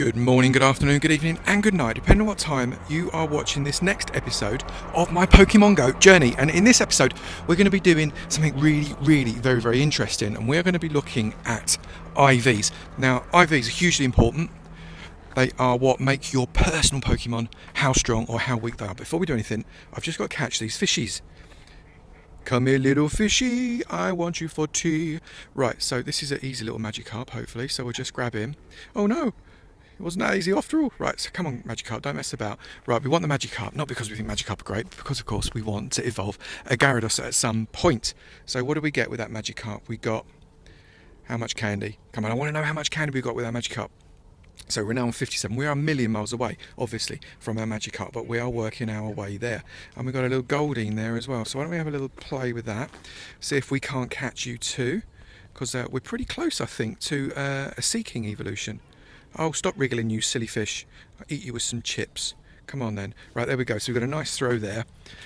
Good morning, good afternoon, good evening and good night, depending on what time you are watching this next episode of my Pokemon Go journey. And in this episode we're going to be doing something really very interesting, and we're going to be looking at IVs. Now IVs are hugely important. They are what make your personal Pokemon how strong or how weak they are. Before we do anything, I've just got to catch these fishies. Come here, little fishy, I want you for tea. Right, so this is an easy little Magikarp, hopefully, so we'll just grab him. Oh no, it wasn't that easy after all. Right, so come on, Magikarp, don't mess about. Right, we want the Magikarp, not because we think Magikarp are great, but because, of course, we want to evolve a Gyarados at some point. So what do we get with that Magikarp? We got... how much candy? Come on, I want to know how much candy we got with our Magikarp. So we're now on 57. We are a million miles away, obviously, from our Magikarp, but we are working our way there. And we've got a little Goldeen there as well. So why don't we have a little play with that? See if we can't catch you too. Because we're pretty close, I think, to a Seeking evolution. Oh, stop wriggling, you silly fish. I'll eat you with some chips. Come on then. Right, there we go. So we've got a nice throw there.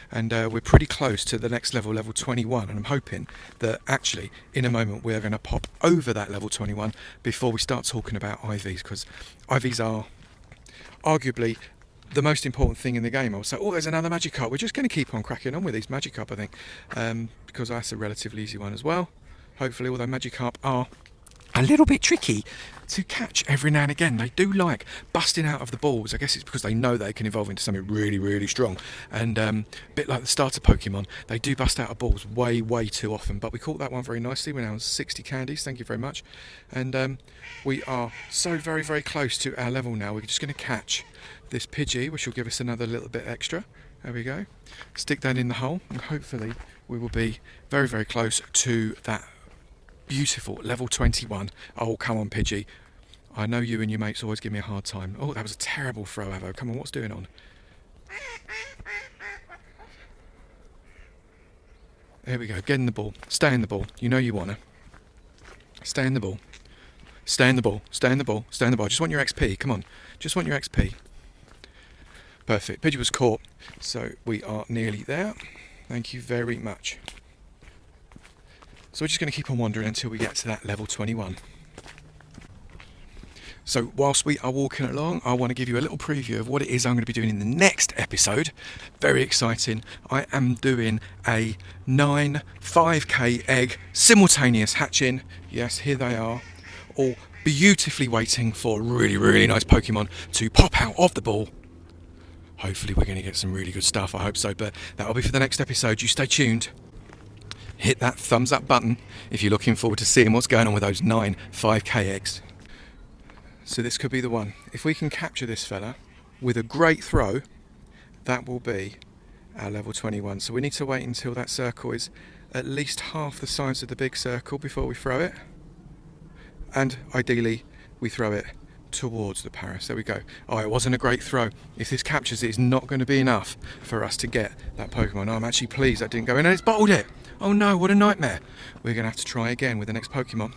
And we're pretty close to the next level, level 21. And I'm hoping that actually, in a moment, we're going to pop over that level 21 before we start talking about IVs. Because IVs are arguably the most important thing in the game. Also, oh, there's another Magikarp. We're just going to keep on cracking on with these Magikarp, I think. Because that's a relatively easy one as well. Hopefully, although Magikarp are a little bit tricky to catch every now and again. They do like busting out of the balls. I guess it's because they know they can evolve into something really strong. And a bit like the starter Pokemon, they do bust out of balls way too often. But we caught that one very nicely. We're now on 60 candies. Thank you very much. And we are so very close to our level now. We're just going to catch this Pidgey, which will give us another little bit extra. There we go. Stick that in the hole, and hopefully we will be very close to that beautiful level 21. Oh, come on, Pidgey. I know you and your mates always give me a hard time. Oh, that was a terrible throw, Avo. Come on, what's doing on? There we go. Get in the ball. Stay in the ball. You know you want to. Stay in the ball. Stay in the ball. Stay in the ball. Stay in the ball. I just want your XP. Come on. Just want your XP. Perfect. Pidgey was caught. So we are nearly there. Thank you very much. So we're just going to keep on wandering until we get to that level 21. So whilst we are walking along, I want to give you a little preview of what it is I'm going to be doing in the next episode. Very exciting. I am doing a 9 5k egg simultaneous hatching. Yes, here they are, all beautifully waiting for really nice Pokemon to pop out of the ball. Hopefully we're going to get some really good stuff, I hope so, but that'll be for the next episode. You stay tuned. Hit that thumbs up button if you're looking forward to seeing what's going on with those 9 5k eggs. So this could be the one. If we can capture this fella with a great throw, that will be our level 21. So we need to wait until that circle is at least half the size of the big circle before we throw it. And ideally we throw it towards the Paris. There we go. Oh, it wasn't a great throw. If this captures it, it's not going to be enough for us to get that Pokemon. I'm actually pleased that didn't go in, and it's bottled it. Oh no, what a nightmare. We're going to have to try again with the next Pokemon.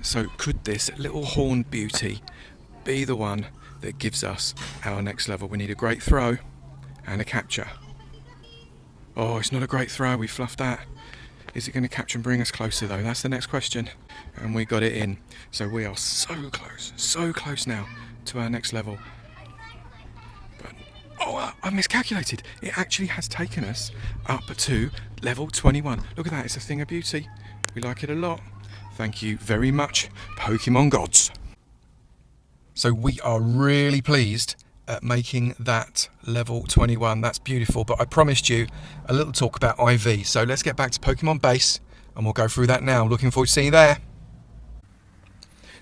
So could this little horned beauty be the one that gives us our next level? We need a great throw and a capture. Oh, it's not a great throw. We fluffed that. Is it going to capture and bring us closer though? That's the next question. And we got it in. So we are so close now to our next level. But, oh, I miscalculated. It actually has taken us up to level 21. Look at that, it's a thing of beauty. We like it a lot. Thank you very much, Pokemon gods. So we are really pleased at making that level 21. That's beautiful, but I promised you a little talk about IV. So let's get back to Pokemon Base and we'll go through that now. Looking forward to seeing you there.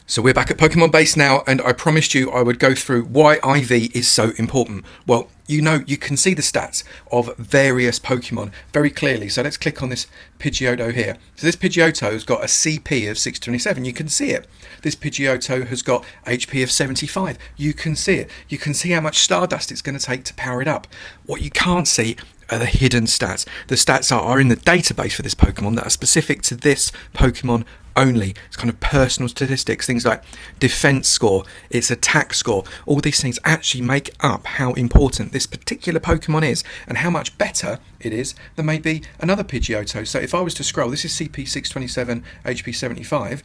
So we're back at Pokemon Base now, and I promised you I would go through why IV is so important. Well, you know, you can see the stats of various Pokemon very clearly. So let's click on this Pidgeotto here. So this Pidgeotto has got a CP of 627. You can see it. This Pidgeotto has got HP of 75. You can see it. You can see how much Stardust it's going to take to power it up. What you can't see are the hidden stats. The stats are in the database for this Pokemon that are specific to this Pokemon only. It's kind of personal statistics, things like defense score, its attack score. All these things actually make up how important this particular Pokemon is and how much better it is than maybe another Pidgeotto. So if I was to scroll, this is CP 627, HP 75.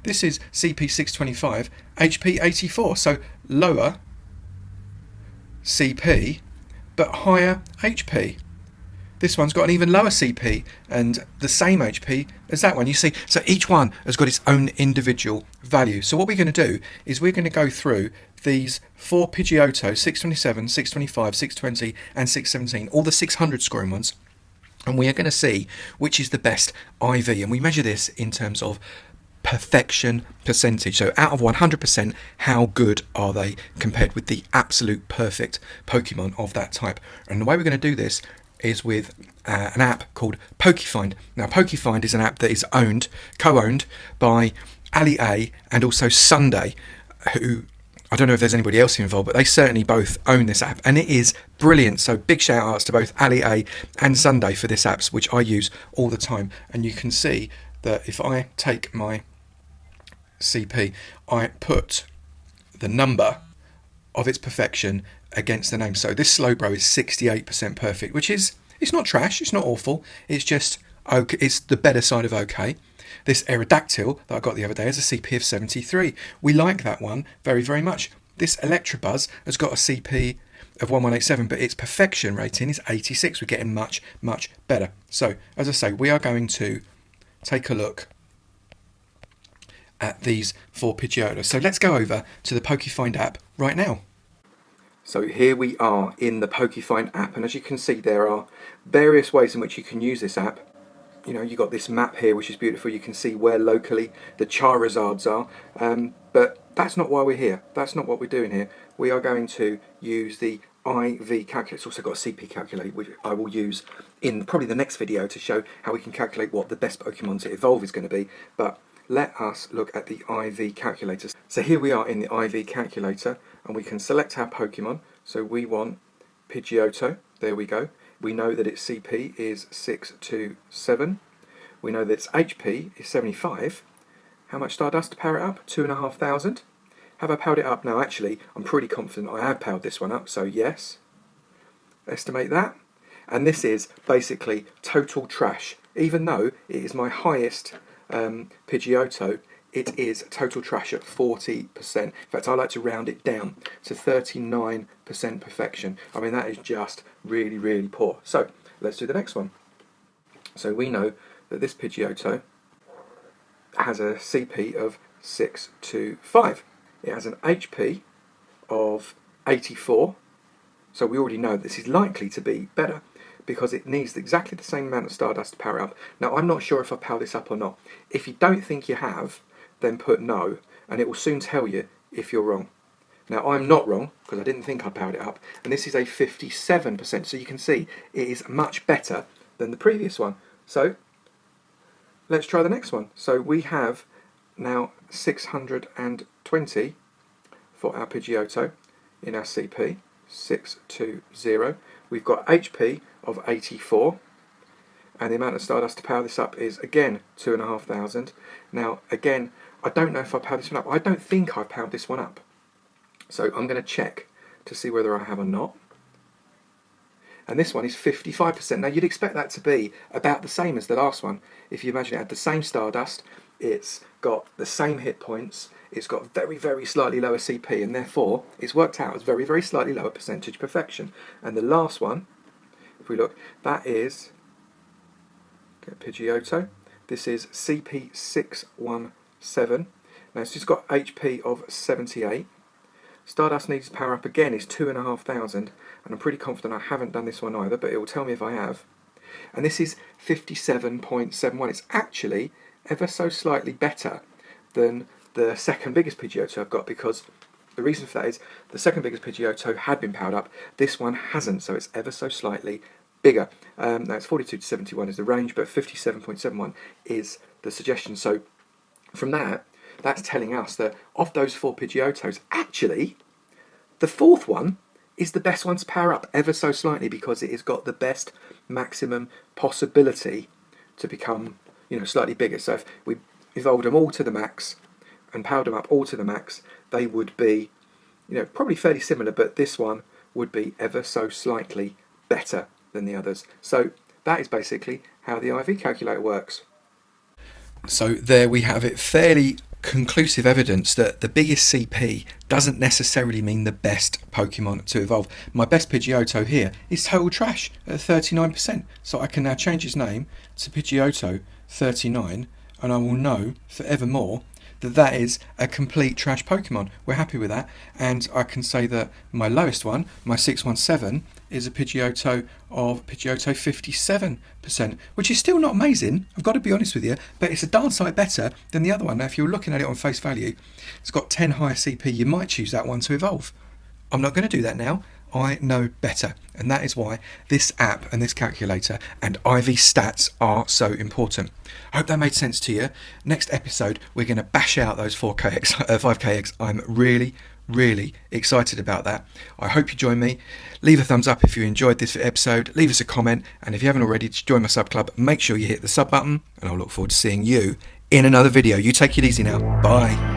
This is CP 625, HP 84. So lower CP but higher HP. This one's got an even lower CP and the same HP as that one. You see, so each one has got its own individual value. So what we're going to do is we're going to go through these 4 Pidgeotto, 627, 625, 620 and 617, all the 600 scoring ones, and we are going to see which is the best IV. And we measure this in terms of perfection percentage. So out of 100%, how good are they compared with the absolute perfect Pokemon of that type? And the way we're going to do this is with an app called PokeFind. Now, PokeFind is an app that is co-owned by Ali A and also Sunday, who, I don't know if there's anybody else involved, but they certainly both own this app, and it is brilliant. So big shout outs to both Ali A and Sunday for this app, which I use all the time. And you can see that if I take my CP, I put the number of its perfection against the name. So this Slowbro is 68% perfect, which is, it's not trash, it's not awful, it's just okay, it's the better side of okay. This Aerodactyl that I got the other day has a CP of 73. We like that one very, very much. This Electabuzz has got a CP of 1187, but its perfection rating is 86. We're getting much, much better. So, as I say, we are going to take a look at these 4 Pidgeotto. So let's go over to the PokeFind app right now. So here we are in the PokeFind app, and as you can see, there are various ways in which you can use this app. You know, you've got this map here, which is beautiful. You can see where locally the Charizards are, but that's not why we're here. That's not what we're doing here. We are going to use the IV calculator. It's also got a CP calculator, which I will use in probably the next video to show how we can calculate what the best Pokemon to evolve is going to be. But let us look at the IV calculator. So here we are in the IV calculator, and we can select our Pokemon. So we want Pidgeotto. There we go. We know that its CP is 627. We know that its HP is 75. How much Stardust to power it up? 2,500. Have I powered it up? Now actually, I'm pretty confident I have powered this one up, so yes. Estimate that. And this is basically total trash. Even though it is my highest Pidgeotto, it is total trash at 40%. In fact, I like to round it down to 39% perfection. I mean, that is just really, really poor. So let's do the next one. So we know that this Pidgeotto has a CP of 625. It has an HP of 84. So we already know this is likely to be better, because it needs exactly the same amount of Stardust to power up. Now, I'm not sure if I power this up or not. If you don't think you have, then put no, and it will soon tell you if you're wrong. Now, I'm not wrong, because I didn't think I powered it up, and this is a 57%, so you can see it is much better than the previous one. So, let's try the next one. So we have now 620 for our Pidgeotto in our CP, 620. We've got HP of 84, and the amount of Stardust to power this up is again 2,500. Now again, I don't know if I powered this one up. I don't think I powered this one up, so I'm going to check to see whether I have or not. And this one is 55%. Now you'd expect that to be about the same as the last one. If you imagine it had the same Stardust, it's got the same hit points, it's got very, very slightly lower CP, and therefore it's worked out as very, very slightly lower percentage perfection. And the last one, if we look, that is Pidgeotto. This is CP 617. Now it's just got HP of 78. Stardust needs to power up again is 2,500, and I'm pretty confident I haven't done this one either, but it will tell me if I have. And this is 57.71. It's actually ever so slightly better than the second biggest Pidgeotto I've got, because the reason for that is the second biggest Pidgeotto had been powered up, this one hasn't, so it's ever so slightly bigger. Now it's 42 to 71 is the range, but 57.71 is the suggestion. So from that, that's telling us that of those 4 Pidgeottos, actually the fourth one is the best one to power up ever so slightly, because it has got the best maximum possibility to become, you know, slightly bigger. So if we evolved them all to the max and powered them up all to the max, they would be, you know, probably fairly similar, but this one would be ever so slightly better than the others. So that is basically how the IV calculator works. So there we have it, fairly conclusive evidence that the biggest CP doesn't necessarily mean the best Pokemon to evolve. My best Pidgeotto here is total trash at 39%. So I can now change his name to Pidgeotto 39 and I will know forevermore that that is a complete trash Pokemon. We're happy with that. And I can say that my lowest one, my 617, is a Pidgeotto of Pidgeotto 57%, which is still not amazing, I've got to be honest with you, but it's a darn sight better than the other one. Now, if you're looking at it on face value, it's got 10 higher CP, you might choose that one to evolve. I'm not going to do that now. I know better, and that is why this app and this calculator and IV stats are so important. I hope that made sense to you. Next episode, we're going to bash out those 5k eggs. I'm really excited about that. I hope you join me. Leave a thumbs up if you enjoyed this episode. Leave us a comment, and if you haven't already, to join my sub club, make sure you hit the sub button, and I'll look forward to seeing you in another video. You take it easy now. Bye.